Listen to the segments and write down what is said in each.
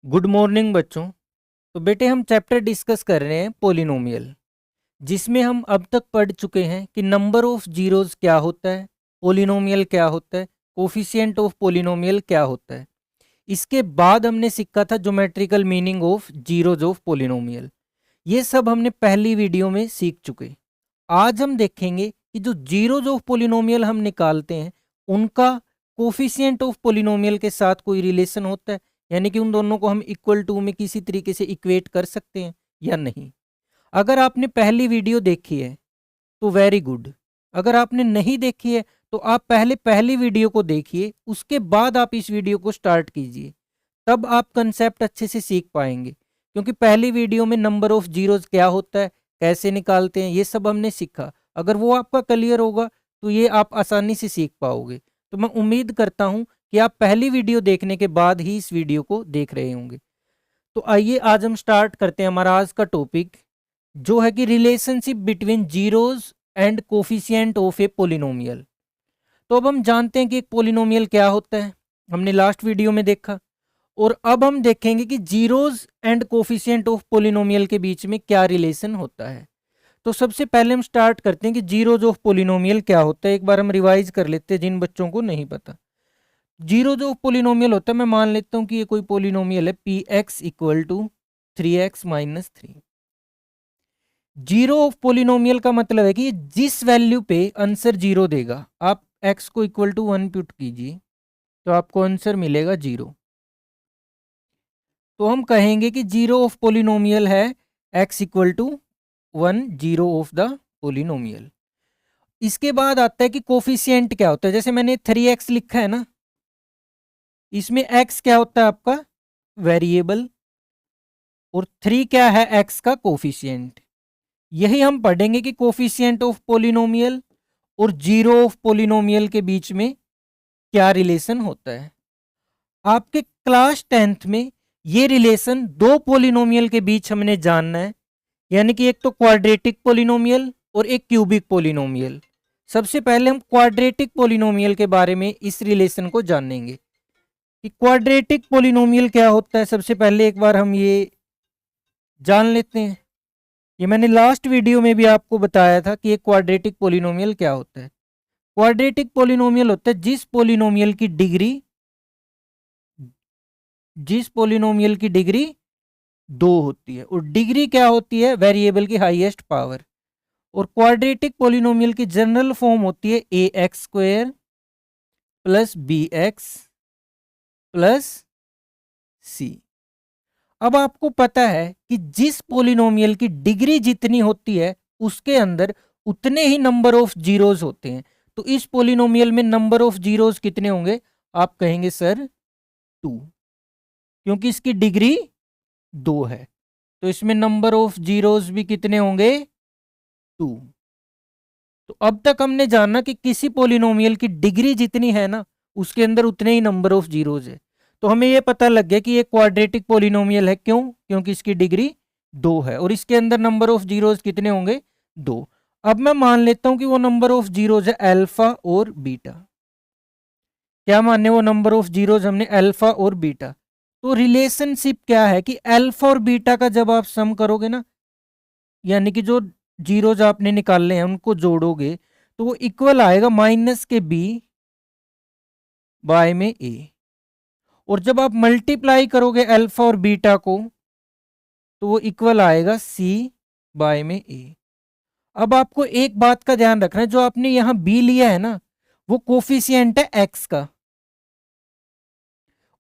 Good morning बच्चों। तो बेटे हम चैप्टर डिस्कस कर रहे हैं पोलिनोमियल, जिसमें हम अब तक पढ़ चुके हैं कि नंबर ऑफ जीरोस क्या होता है, पोलिनोमियल क्या होता है, कोफिशिएंट ऑफ पोलिनोमियल क्या होता है। इसके बाद हमने सीखा था geometrical meaning of zeros of polynomial. ये सब हमने पहली वीडियो में सीख चुके। आज हम देखेंगे कि जो जीरोज ऑफ पोलिनोमियल हम निकालते हैं उनका कोफिशिएंट ऑफ पोलिनोमियल के साथ कोई रिलेशन होता है, यानी कि उन दोनों को हम इक्वल टू में किसी तरीके से इक्वेट कर सकते हैं या नहीं। अगर आपने पहली वीडियो देखी है तो वेरी गुड। अगर आपने नहीं देखी है तो आप पहले पहली वीडियो को देखिए, उसके बाद आप इस वीडियो को स्टार्ट कीजिए, तब आप कंसेप्ट अच्छे से सीख पाएंगे। क्योंकि पहली वीडियो में नंबर ऑफ जीरोज क्या होता है, कैसे निकालते हैं, ये सब हमने सीखा। अगर वो आपका क्लियर होगा तो ये आप आसानी से सीख पाओगे। तो मैं उम्मीद करता हूं कि आप पहली वीडियो देखने के बाद ही इस वीडियो को देख रहे होंगे। तो आइए आज हम स्टार्ट करते हैं हमारा आज का टॉपिक, जो है कि relationship between zeros and coefficient of A polynomial. तो अब हम जानते हैं कि एक पोलिनोमियल क्या होता है, हमने लास्ट वीडियो में देखा। और अब हम देखेंगे कि zeros and coefficient of polynomial के बीच में क्या रिलेशन होता है। तो सबसे पहले हम स्टार्ट करते हैं कि जीरोज ऑफ पोलिनोमियल क्या होता है। एक बार हम रिवाइज कर लेते हैं जिन बच्चों को नहीं पता। जीरोज ऑफ पोलिनोमियल होता है, मैं मान लेता हूं कि ये कोई पोलिनोमियल है P X equal to 3x-3। Zero of polynomial का मतलब है कि जिस वैल्यू पे आंसर जीरो देगा, आप x को इक्वल टू 1 पुट कीजिए तो आपको आंसर मिलेगा 0। तो हम कहेंगे कि जीरो ऑफ पोलिनोमियल है x equal to 1, zero of the polynomial. इसके बाद आता है कि कोफिशिएंट क्या होता है। जैसे मैंने 3x लिखा है ना, इसमें x क्या होता है आपका वेरिएबल, और 3 क्या है x का कोफिशिएंट। यही हम पढ़ेंगे कि कोफिशिएंट ऑफ पोलिनोमियल और जीरो ऑफ पोलिनोमियल के बीच में क्या रिलेशन होता है। आपके क्लास 10th में ये रिलेशन दो पोलिनोमियल के बीच हमने जानना है, यानी कि एक तो क्वाड्रेटिक पोलिनोमियल और एक क्यूबिक पोलिनोमियल। सबसे पहले हम क्वाड्रेटिक पोलिनोमियल के बारे में इस रिलेशन को जानेंगे कि क्वाड्रेटिक पोलिनोमियल क्या होता है। सबसे पहले एक बार हम ये जान लेते हैं। ये मैंने लास्ट वीडियो में भी आपको बताया था कि एक क्वाड्रेटिक पोलिनोमियल क्या होता है। क्वाड्रेटिक पोलिनोमियल होता है जिस पोलिनोमियल की डिग्री 2 होती है, और डिग्री क्या होती है वेरिएबल की हाईएस्ट पावर। और क्वाड्रेटिक पोलिनोमियल की जनरल फॉर्म होती है a x square plus b x plus c. अब आपको पता है कि जिस पोलिनोमियल की डिग्री जितनी होती है उसके अंदर उतने ही नंबर ऑफ जीरोज होते हैं। तो इस पोलिनोमियल में नंबर ऑफ जीरोज कितने होंगे, आप कहेंगे सर 2, क्योंकि इसकी डिग्री 2 है। तो इसमें नंबर ऑफ जीरोज भी कितने होंगे 2। तो अब तक हमने जाना कि किसी पोलिनोमियल की डिग्री जितनी है ना, उसके अंदर उतने ही नंबर ऑफ जीरोज है। तो हमें यह पता लग गया कि ये क्वाड्रेटिक पोलिनोमियल है। क्यों? क्योंकि इसकी डिग्री 2 है और इसके अंदर नंबर ऑफ जीरोज कितने होंगे 2। अब मैं मान लेता हूं कि वो नंबर ऑफ जीरोज है अल्फा और बीटा। क्या माने वो नंबर ऑफ जीरोज हमने अल्फा और बीटा। तो रिलेशनशिप क्या है कि अल्फा और बीटा का जब आप सम करोगे ना, यानी कि जो जीरोज आपने निकालने हैं उनको जोड़ोगे, तो वो इक्वल आएगा माइनस के बी बाय में ए। और जब आप मल्टीप्लाई करोगे अल्फा और बीटा को तो वो इक्वल आएगा सी बाय में ए। अब आपको एक बात का ध्यान रखना है, जो आपने यहां बी लिया है ना वो कोफिशिएंट है एक्स का,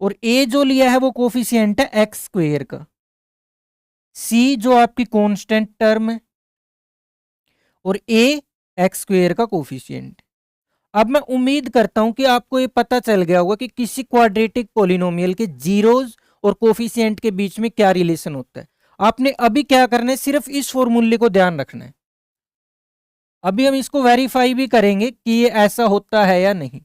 और ए जो लिया है वो कोफिशिएंट है एक्स स्क्वेयर का। सी जो आपकी कांस्टेंट टर्म है और ए एक्स स्क्वेयर का कोफिशिएंट। अब मैं उम्मीद करता हूं कि आपको ये पता चल गया होगा कि किसी क्वाड्रेटिक पोलिनोमियल के जीरोज और कोफिशिएंट के बीच में क्या रिलेशन होता है। आपने अभी क्या करना है, सिर्फ इस फॉर्मूले को ध्यान रखना है। अभी हम इसको वेरीफाई भी करेंगे कि ये ऐसा होता है या नहीं।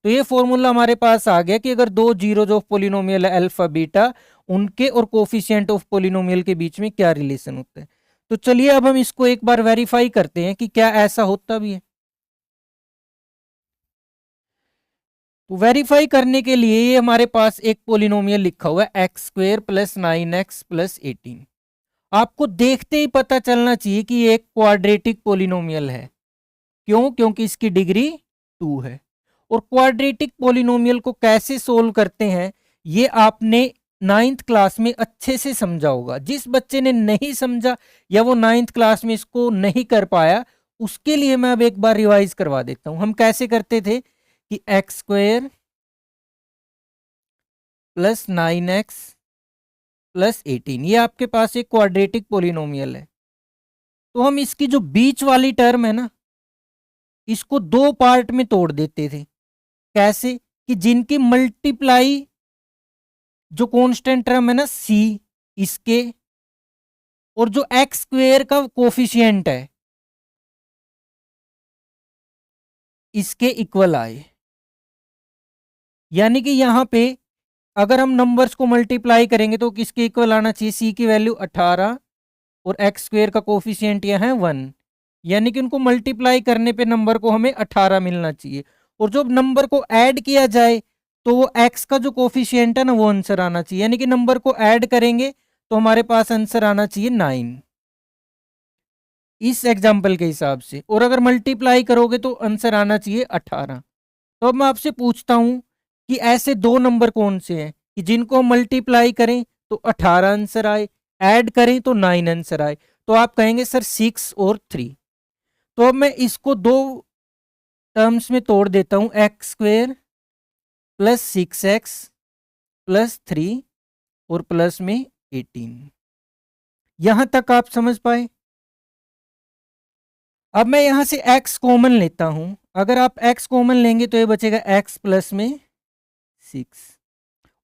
तो ये फॉर्मूला हमारे पास आ गया कि अगर दो जीरोज ऑफ पोलिनोमियल है अल्फा बीटा, उनके और कोफिशिएंट ऑफ पोलिनोमियल के बीच में क्या रिलेशन होता है। तो चलिए अब हम इसको एक बार वेरीफाई करते हैं कि क्या ऐसा होता भी है। तो वेरीफाई करने के लिए ये हमारे पास एक पोलिनोमियल लिखा हुआ है x square plus 9x plus 18। आपको देखते ही पता चलना चाहिए कि ये एक क्वाड्रेटिक पोलिनोमियल है। क्यों? क्योंकि इसकी डिग्री 2 है। और क्वाड्रेटिक पोलिनोमियल को कैसे सोल्व करते हैं ये आपने 9th क्लास में अच्छे से समझा होगा। जिस बच्चे ने नहीं समझा या वो 9th क्लास में इसको नहीं कर पाया, उसके लिए मैं अब एक बार रिवाइज करवा देता हूं। हम कैसे करते थे कि x square plus 9x plus 18, ये आपके पास एक क्वाड्रेटिक पोलिनोमियल है। तो हम इसकी जो बीच वाली टर्म है ना, इसको दो पार्ट में तोड़ देते थे। कैसे? कि जिनकी मल्टीप्लाई जो कांस्टेंट टर्म है ना c, इसके, और जो एक्स स्क्वेयर का कोफिशिएंट है इसके इक्वल आए। यानी कि यहां पे अगर हम नंबर्स को मल्टीप्लाई करेंगे तो किसके इक्वल आना चाहिए? c की वैल्यू 18 और एक्स स्क्वेयर का कोफिशिएंट यह है 1। यानी कि उनको मल्टीप्लाई करने पे नंबर को हमें 18 मिलना चाहिए। और जब नंबर को ऐड किया जाए तो वो एक्स का जो कोफिशिएंट है ना वो आंसर आना चाहिए। यानी कि नंबर को ऐड करेंगे तो हमारे पास आंसर आना चाहिए 9 इस एग्जाम्पल के हिसाब से। और अगर मल्टीप्लाई करोगे तो आंसर आना चाहिए 18। तो अब मैं आपसे पूछता हूं कि ऐसे दो नंबर कौन से हैं कि जिनको हम मल्टीप्लाई करें तो 18 आंसर आए, ऐड करें तो 9 आंसर आए। तो आप कहेंगे सर 6 और 3। तो अब मैं इसको दो टर्म्स में तोड़ देता हूं, x square plus 6x plus 3 और प्लस में 18। यहां तक आप समझ पाए? अब मैं यहां से x कॉमन लेता हूं। अगर आप x कॉमन लेंगे तो ये बचेगा x प्लस में 6।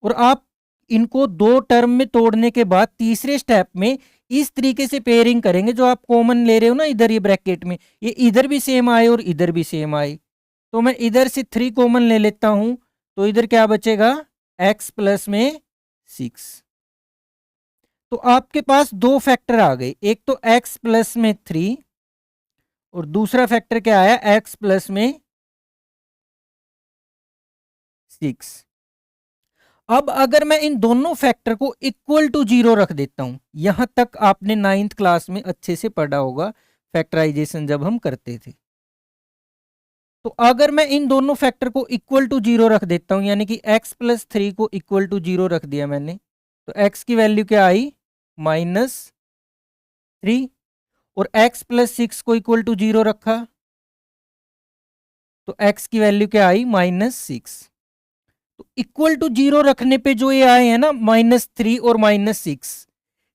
और आप इनको दो टर्म में तोड़ने के बाद तीसरे स्टेप में इस तरीके से पेयरिंग करेंगे, जो आप कॉमन ले रहे हो ना इधर ये ब्रैकेट में, ये इधर भी सेम आए और इधर भी सेम आए। तो मैं इधर से 3 कॉमन ले लेता हूं तो इधर क्या बचेगा? x प्लस में 6। तो आपके पास दो फैक्टर आ गए, एक तो x प्लस में 3 और दूसरा फैक्टर क्या आया? x प्लस में 6। अब अगर मैं इन दोनों फैक्टर को इक्वल टू 0 रख देता हूं, यहां तक आपने 9th क्लास में अच्छे से पढ़ा होगा फैक्टराइजेशन जब हम करते थे। तो अगर मैं इन दोनों फैक्टर को इक्वल टू 0 रख देता हूं, यानी कि x प्लस 3 को इक्वल टू 0 रख दिया मैंने, तो x की वैल्यू क्या आई? -3। और x प्लस 6 को इक्वल टू 0 रखा तो x की वैल्यू क्या आई? -6। तो इक्वल टू 0 रखने पे जो ये आए हैं ना -3 और -6,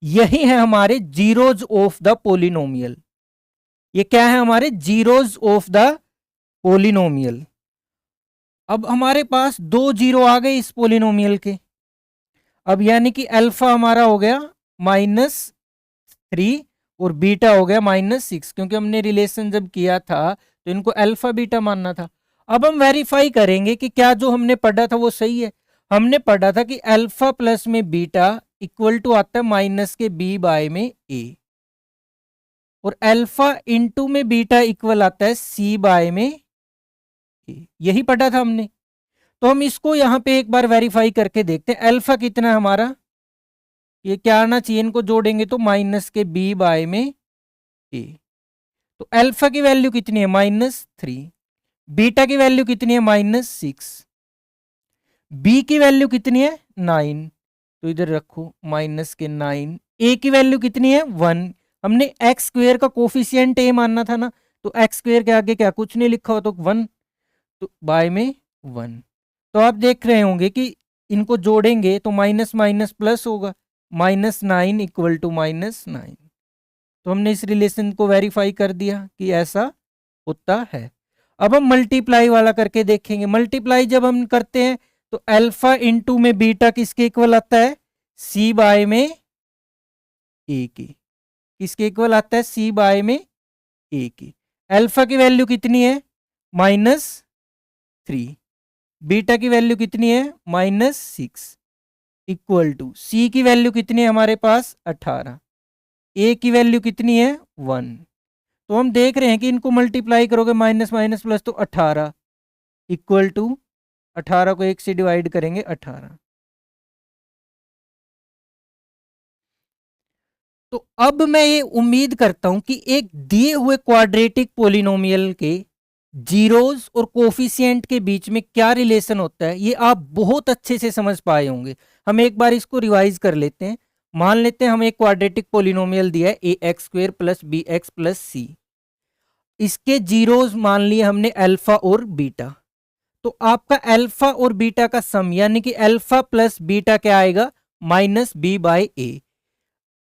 यही है हमारे जीरोज ऑफ द पोलिनोमियल। ये क्या है? हमारे जीरोज ऑफ द पोलिनोमियल। अब हमारे पास दो जीरो आ गए इस पोलिनोमियल के। अब यानी कि अल्फा हमारा हो गया -3 और बीटा हो गया -6, क्योंकि हमने रिलेशन जब किया था तो इनको अल्फा बीटा मानना था। अब हम वेरीफाई करेंगे कि क्या जो हमने पढ़ा था वो सही है। हमने पढ़ा था कि अल्फा प्लस में बीटा इक्वल टू आता है माइनस के b बाय में a, और अल्फा इंटू में बीटा इक्वल आता है c बाय में a। यही पढ़ा था हमने। तो हम इसको यहां पे एक बार वेरीफाई करके देखते हैं। अल्फा कितना है हमारा? ये क्या आना चाहिए? इनको जोड़ेंगे तो माइनस के b बाय में a। तो अल्फा की वैल्यू कितनी है? -3। बीटा की वैल्यू कितनी है? -6। बी की वैल्यू कितनी है? 9। तो इधर रखो माइनस के 9। ए की वैल्यू कितनी है? 1। हमने एक्स स्क्वेयर का कोफिशिएंट ए मानना था ना, तो एक्स स्क्वेयर के आगे क्या कुछ नहीं लिखा हो तो 1, तो बाय में 1। तो आप देख रहे होंगे कि इनको जोड़ेंगे तो माइनस माइनस प्लस होगा, -9 इक्वल टू -9। तो हमने इस रिलेशन को वेरीफाई कर दिया कि ऐसा होता है। अब हम मल्टीप्लाई वाला करके देखेंगे। मल्टीप्लाई जब हम करते हैं तो अल्फा इंटू में बीटा किसके इक्वल आता है? सी बाय में ए की। किसके इक्वल आता है? सी बाय में ए की। अल्फा की वैल्यू कितनी है? -3। बीटा की वैल्यू कितनी है? -6 इक्वल टू सी की वैल्यू कितनी है हमारे पास? 18। ए की वैल्यू कितनी है? 1। तो हम देख रहे हैं कि इनको मल्टीप्लाई करोगे माइनस माइनस प्लस तो 18 इक्वल टू 18 को 1 से डिवाइड करेंगे 18। तो अब मैं ये उम्मीद करता हूं कि एक दिए हुए क्वाड्रेटिक पोलिनोमियल के जीरोस और कोफिशिएंट के बीच में क्या रिलेशन होता है ये आप बहुत अच्छे से समझ पाए होंगे। हम एक बार इसको रिवाइज कर लेते हैं। मान लेते हैं हमें एक क्वाड्रेटिक पोलिनोमियल दिया है a x square plus b x plus c. इसके जीरोस मान लिए हमने अल्फा और बीटा। तो आपका अल्फा और बीटा का सम यानी कि अल्फा प्लस बीटा क्या आएगा, माइनस बी बाय ए।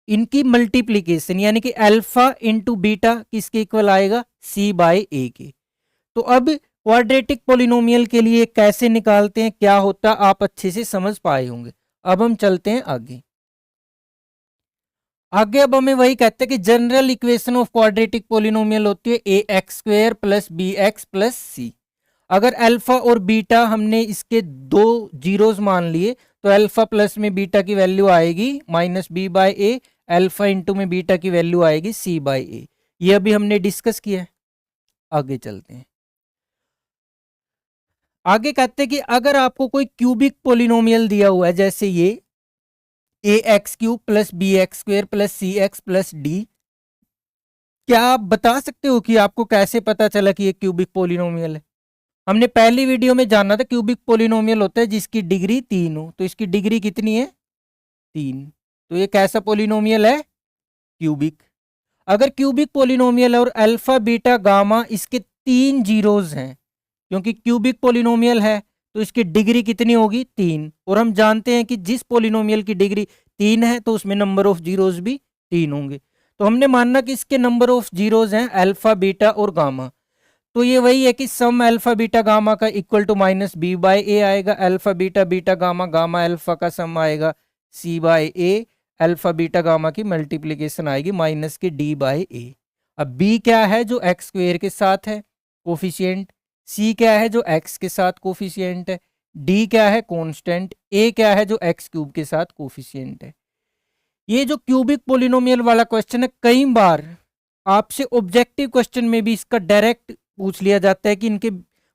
इनकी मल्टीप्लीकेशन यानी कि अल्फा इंटू बीटा किसके इक्वल आएगा, सी बाय ए के। तो अब क्वाड्रेटिक पोलिनोमियल के लिए कैसे निकालते हैं, क्या होता है आप अच्छे से समझ पाए होंगे। अब हम चलते हैं आगे। अब हमें वही कहते हैं कि general equation of quadratic polynomial होती है a x square plus b x plus c. अगर अल्फा और बीटा हमने इसके दो जीरोस मान लिए तो अल्फा प्लस में बीटा की वैल्यू आएगी minus b by a, alpha into में बीटा की वैल्यू आएगी सी बाय ए। ये अभी हमने डिस्कस किया है। आगे चलते हैं। आगे कहते हैं कि अगर आपको कोई क्यूबिक पोलिनोमियल दिया हुआ है जैसे ये a x cube plus b x square plus c x plus d, क्या आप बता सकते हो कि आपको कैसे पता चला कि ये क्यूबिक पोलिनोमियल है। हमने पहली वीडियो में जाना था क्यूबिक पोलिनोमियल होता है जिसकी डिग्री 3 हो। तो इसकी डिग्री कितनी है, 3। तो ये कैसा पोलिनोमियल है, क्यूबिक। अगर क्यूबिक पोलिनोमियल है और अल्फा बीटा गामा इसके 3 जीरोज हैं, क्योंकि क्यूबिक पोलिनोमियल है तो इसकी डिग्री कितनी होगी, 3। और हम जानते हैं कि जिस पोलिनोमियल की डिग्री 3 है तो उसमें नंबर ऑफ जीरोज भी 3 होंगे। तो हमने मानना कि इसके नंबर ऑफ जीरोज हैं अल्फा बीटा और गामा। तो ये वही है कि सम अल्फा बीटा गामा का equal to minus b by a आएगा। Alpha beta beta gamma gamma alpha का सम आएगा c by a. Alpha beta gamma की मल्टीप्लीकेशन आएगी माइनस के डी बाय ए। अब बी क्या है, जो एक्स स्क्वेयर के साथ है कोफिशिएंट। सी क्या है, जो एक्स के साथ कोफिशिएंट है। डी क्या है, कांस्टेंट। ए क्या है, जो एक्स क्यूब के साथ कोफिशिएंट है। ये जो क्यूबिक पोलिनोमियल वाला क्वेश्चन है, कई बार आपसे ऑब्जेक्टिव क्वेश्चन में भी इसका डायरेक्ट पूछ लिया जाता है कि इनके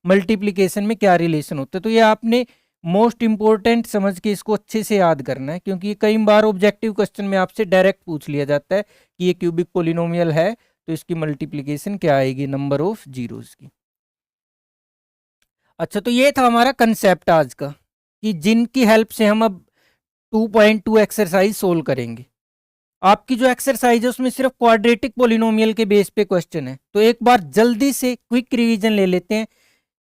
मल्टीप्लिकेशन में क्या रिलेशन होता है। तो ये आपने मोस्ट इंपॉर्टेंट समझ के इसको अच्छे से याद करना है, क्योंकि ये कई बार ऑब्जेक्टिव क्वेश्चन में आपसे डायरेक्ट पूछ लिया जाता है कि ये क्यूबिक पोलिनोमियल है तो इसकी मल्टीप्लिकेशन क्या आएगी, नंबर ऑफ जीरोस की। अच्छा, तो ये था हमारा कंसेप्ट आज का कि जिनकी हेल्प से हम अब 2.2 एक्सरसाइज सोल्व करेंगे। आपकी जो एक्सरसाइज है उसमें सिर्फ क्वाड्रेटिक पोलिनोमियल के बेस पे क्वेश्चन है। तो एक बार जल्दी से क्विक रिवीजन ले लेते हैं।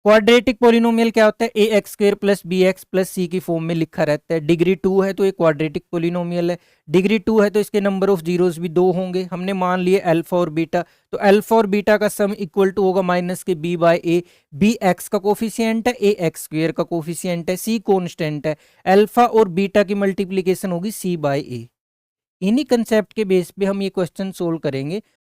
क्वाड्रेटिक पोलिनोमियल क्या होता है, a x square plus b x plus c की फॉर्म में लिखा रहता है। डिग्री 2 है तो ये क्वाड्रेटिक पोलिनोमियल है। डिग्री 2 है तो इसके नंबर ऑफ जीरोस भी 2 होंगे। हमने मान लिए अल्फा और बीटा, तो अल्फा और बीटा का सम इक्वल टू होगा माइनस के B by A. B x का कोफिशिएंट है, ए एक्स स्क्वेयर का कोफिशिएंट है, सी कॉन्स्टेंट है। अल्फा और बीटा की मल्टीप्लीकेशन होगी सी बाय ए। इन्हीं कंसेप्ट के बेस पे हम ये क्वेश्चन सोल्व करेंगे।